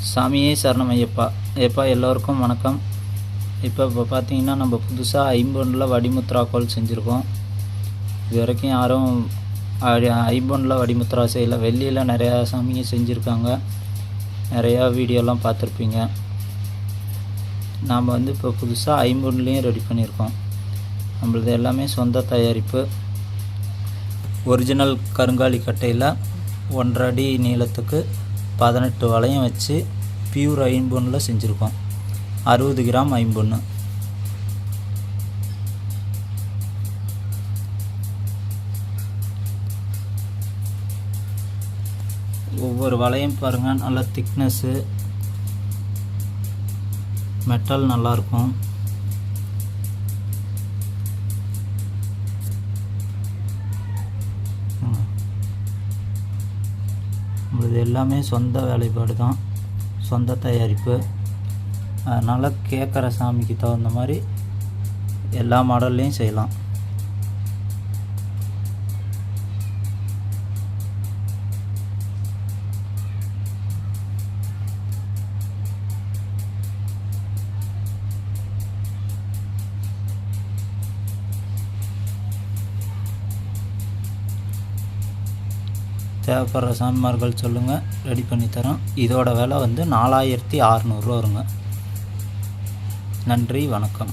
சாமியே சரணம் ஐயப்பா. ஐயப்பா எல்லோருக்கும் வணக்கம். இப்போ பார்த்தீங்கன்னா நம்ம புதுசாக ஐம்பொன்னில் வடிமுத்ராக்கோள் செஞ்சுருக்கோம். இது வரைக்கும் யாரும் ஐம்பொன்னில் வடிமுத்ரா செய்யலை. வெள்ளியில் நிறையா சாமிங்க செஞ்சுருக்காங்க, நிறையா வீடியோலாம் பார்த்துருப்பீங்க. நாம் இப்போ புதுசாக ஐம்பொன்லேயும் ரெடி பண்ணியிருக்கோம். நம்மளது எல்லாமே சொந்த தயாரிப்பு. ஒரிஜினல் கருங்காலி கட்டையில் 1.5 அடி நீளத்துக்கு 18 வளையம் வச்சு பியூர் ஐம்பொன்னில் செஞ்சுருக்கோம். 60 கிராம் ஐம்பொன்று. ஒவ்வொரு வளையம் பாருங்கள், நல்லா திக்னஸ்ஸு, மெட்டல் நல்லாயிருக்கும். இது எல்லாமே சொந்த வேலைப்பாடு தான், சொந்த தயாரிப்பு. அதனால் கேட்குற சாமிக்கு தகுந்த மாதிரி எல்லா மாடல்லையும் செய்யலாம். தேவைப்படுற சாமிமார்கள் சொல்லுங்கள், ரெடி பண்ணித்தரோம். இதோட விலை 4600 வருங்க. நன்றி, வணக்கம்.